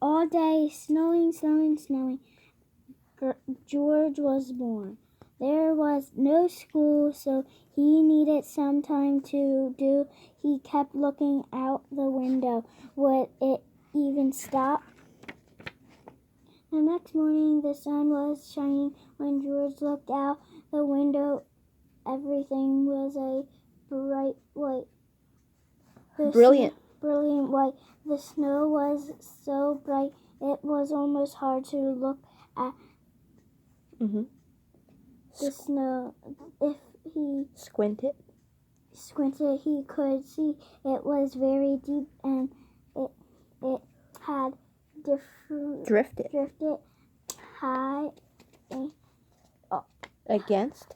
All day, snowing. George was born. There was no school, so he needed some time to do. He kept looking out the window. Would it even stop? The next morning, the sun was shining. When George looked out the window, everything was a bright white. Brilliant white. The snow was so bright it was almost hard to look at the snow. If he squinted, he could see it was very deep, and it had drifted high against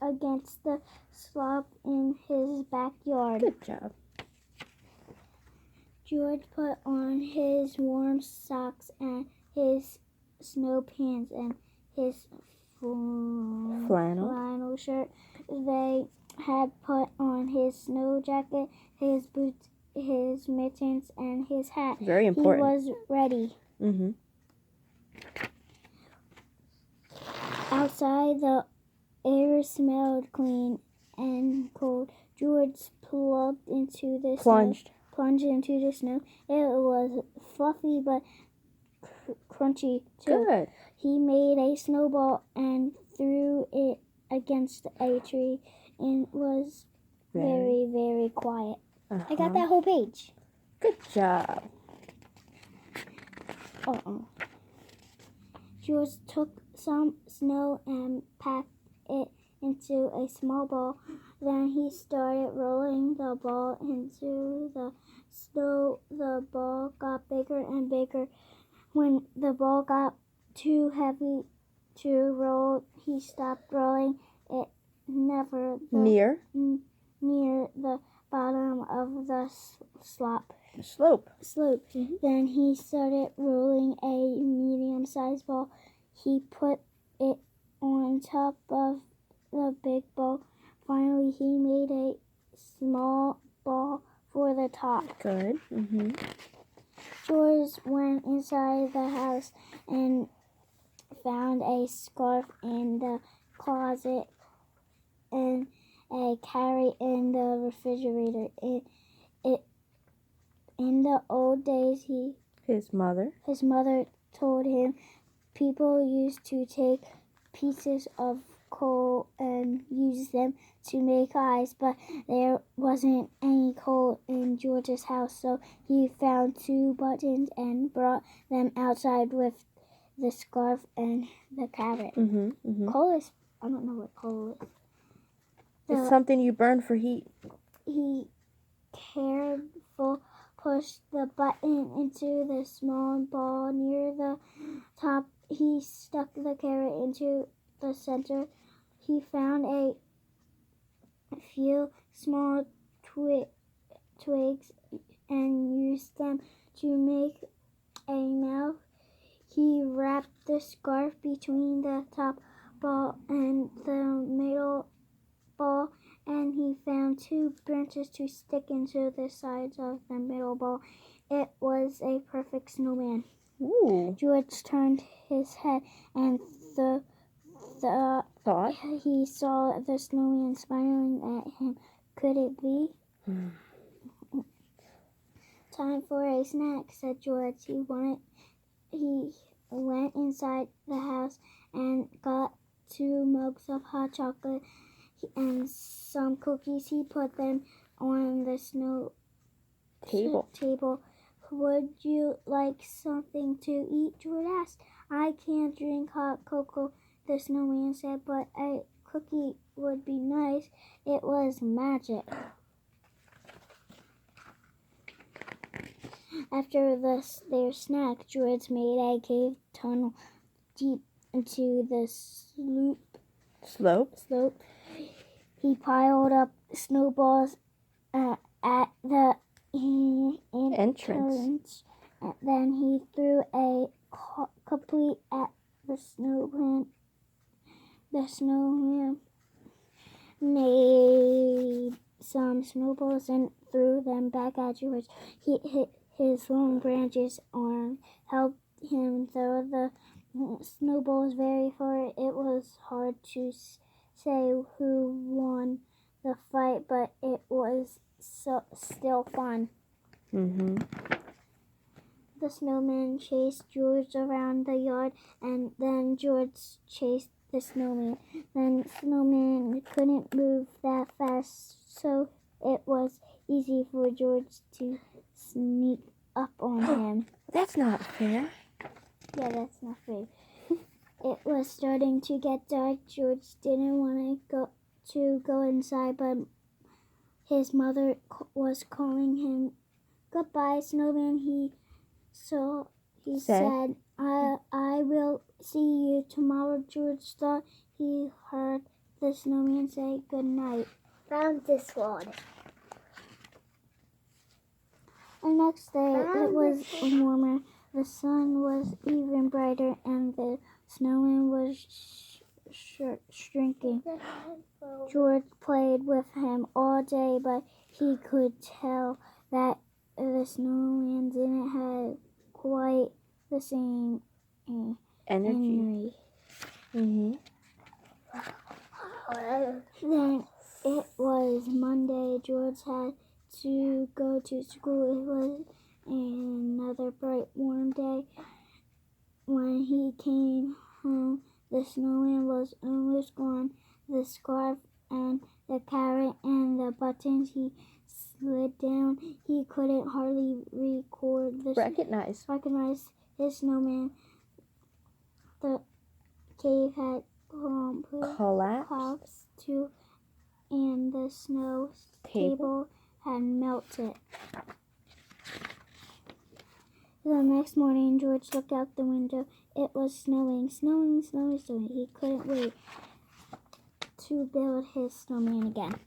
the slope in his backyard. Good job. George put on his warm socks and his snow pants and his flannel shirt. They had put on his snow jacket, his boots, his mittens, and his hat. Very important. He was ready. Outside, the air smelled clean and cold. George plunged into the snow. It was fluffy but crunchy too. Good. He made a snowball and threw it against a tree and was very, very quiet. I got that whole page. Good job. George took some snow and packed it into a small ball. Then he started rolling the ball into the snow. The ball got bigger and bigger. When the ball got too heavy to roll, he stopped rolling it near the bottom of the slope. Then he started rolling a medium-sized ball. He put it on top of the big ball. Finally, he made a small ball for the top. Good. George went inside the house and found a scarf in the closet and a carrot in the refrigerator. In the old days, his mother told him people used to take pieces of coal and use them to make eyes, but there wasn't any coal in George's house, so he found 2 buttons and brought them outside with the scarf and the carrot. Coal is, I don't know what coal is. It's something you burn for heat. He carefully pushed the button into the small ball near the top. He stuck the carrot into the center. He found a few small twigs and used them to make a mouth. He wrapped the scarf between the top ball and the middle ball, and he found 2 branches to stick into the sides of the middle ball. It was a perfect snowman. Ooh. George turned his head and thought he saw the snowman smiling at him. Could it be? Time for a snack, said George. He went inside the house and got 2 mugs of hot chocolate and some cookies. He put them on the snow table. Would you like something to eat? George asked. I can't drink hot cocoa, the snowman said, but a cookie would be nice. It was magic. After their snack, George made a cave tunnel deep into the slope. He piled up snowballs at the entrance. Then he threw a complete at the snowman. The snowman made some snowballs and threw them back at George. He hit his long branches arm helped and though the snowball was very far, it was hard to say who won the fight, but it was still fun. Mm-hmm. The snowman chased George around the yard, and then George chased the snowman. The snowman couldn't move that fast, so it was easy for George to sneak up on him. That's not fair. Yeah, that's not fair. It was starting to get dark. George didn't want to go inside, but his mother was calling him. "Goodbye, snowman," he said, I will see you tomorrow. George thought he heard the snowman say good night. Found this one. The next day it was warmer. The sun was even brighter, and the snowman was shrinking. George played with him all day, but he could tell that the snowman didn't have quite the same Energy. Mm-hmm. Then it was Monday. George had to go to school. It was another bright, warm day. When he came home, the snowman was almost gone. The scarf and the carrot and the buttons he slid down. He couldn't hardly recognize his snowman. The cave had collapsed too, and the snow table had melted. The next morning, George looked out the window. It was snowing. He couldn't wait to build his snowman again.